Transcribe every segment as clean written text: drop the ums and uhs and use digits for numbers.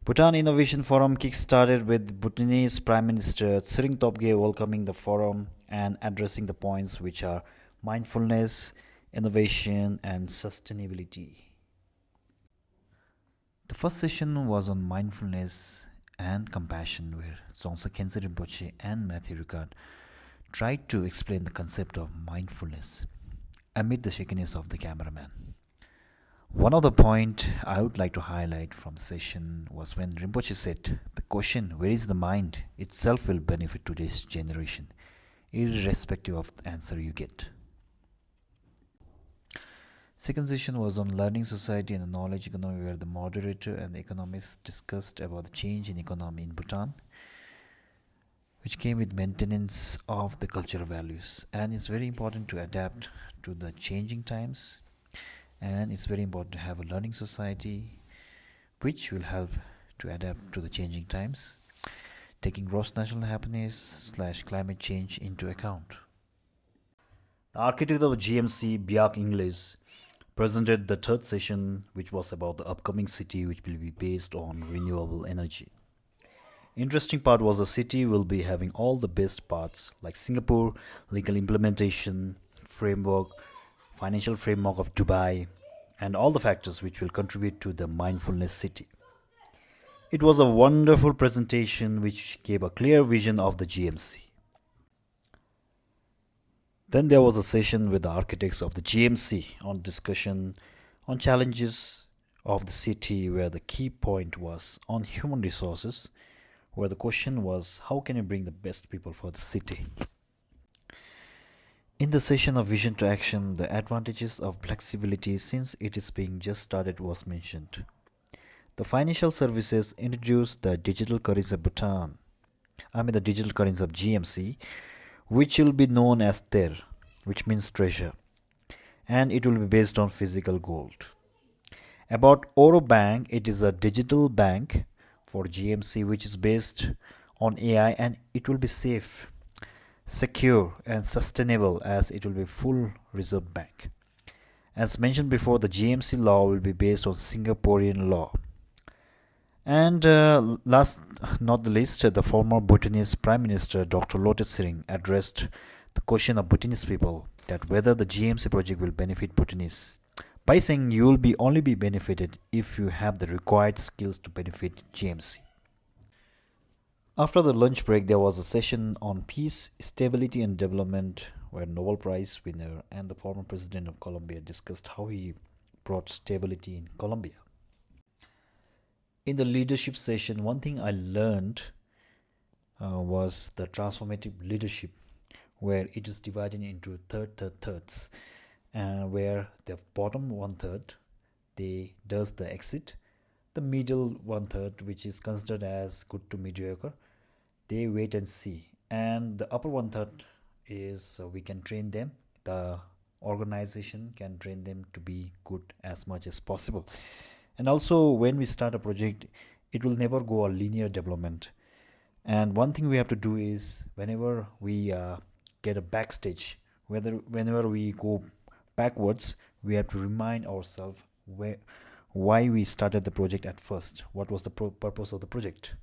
Bhutan Innovation Forum kick-started with Bhutanese Prime Minister Tsering Tobgay welcoming the forum and addressing the points which are mindfulness, innovation, and sustainability. The first session was on mindfulness and compassion, where Songsa Khyentse Rinpoche and Matthew Ricard tried to explain the concept of mindfulness amid the shakiness of the cameraman. One of the point I would like to highlight from the session was when Rinpoche said, the question, where is the mind, itself will benefit today's generation, irrespective of the answer you get. Second session was on learning society and the knowledge economy, where the moderator and the economists discussed about the change in economy in Bhutan, which came with maintenance of the cultural values. And it's very important to adapt to the changing times, and it's very important to have a learning society which will help to adapt to the changing times, taking gross national happiness / climate change into account. The architect of GMC, Biak Ingles, presented the third session, which was about the upcoming city, which will be based on renewable energy. Interesting part was the city will be having all the best parts like Singapore, legal implementation, framework, financial framework of Dubai, and all the factors which will contribute to the mindfulness city. It was a wonderful presentation which gave a clear vision of the GMC. Then there was a session with the architects of the GMC on discussion on challenges of the city, where the key point was on human resources, where the question was how can you bring the best people for the city. In the session of vision to action, the advantages of flexibility since it is being just started was mentioned. The financial services introduced the digital currency of Bhutan, the digital currency of GMC, which will be known as TER, which means treasure, and it will be based on physical gold. About Oro Bank, it is a digital bank for GMC which is based on AI, and it will be safe, secure, and sustainable as it will be full reserve bank. As mentioned before, the GMC law will be based on Singaporean law. And last not the least, the former Bhutanese Prime Minister Dr. Lote Tsering addressed the question of Bhutanese people that whether the GMC project will benefit Bhutanese, by saying you will be only be benefited if you have the required skills to benefit GMC. After the lunch break, there was a session on peace, stability, and development, where Nobel Prize winner and the former president of Colombia discussed how he brought stability in Colombia. In the leadership session, one thing I learned was the transformative leadership, where it is divided into thirds, where the bottom one third they does the exit, the middle one third, which is considered as good to mediocre, they wait and see, and the upper one third is we can train them. The organization can train them to be good as much as possible. And also, when we start a project, it will never go a linear development. And one thing we have to do is whenever we get a backstage, whenever we go backwards, we have to remind ourselves why we started the project at first. What was the purpose of the project?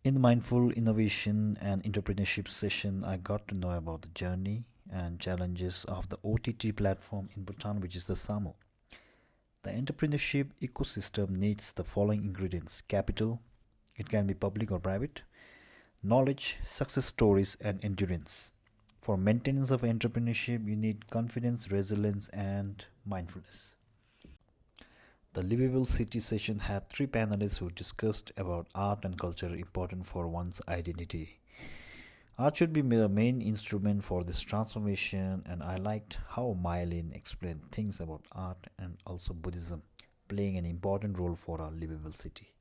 In the Mindful Innovation and Entrepreneurship session, I got to know about the journey and challenges of the OTT platform in Bhutan, which is the SAMO. The entrepreneurship ecosystem needs the following ingredients: capital, it can be public or private, knowledge, success stories, and endurance. For maintenance of entrepreneurship, you need confidence, resilience, and mindfulness. The Livable City session had three panelists who discussed about art and culture important for one's identity. Art should be the main instrument for this transformation, and I liked how Mylin explained things about art and also Buddhism playing an important role for our livable city.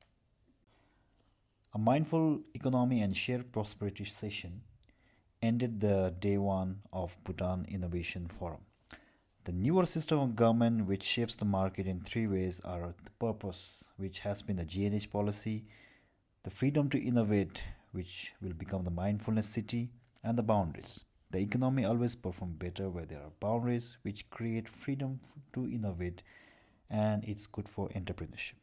A mindful economy and shared prosperity session ended the day one of Bhutan Innovation Forum. The newer system of government which shapes the market in three ways are the purpose, which has been the GNH policy, the freedom to innovate, which will become the mindfulness city, and the boundaries. The economy always performs better where there are boundaries which create freedom to innovate and it's good for entrepreneurship.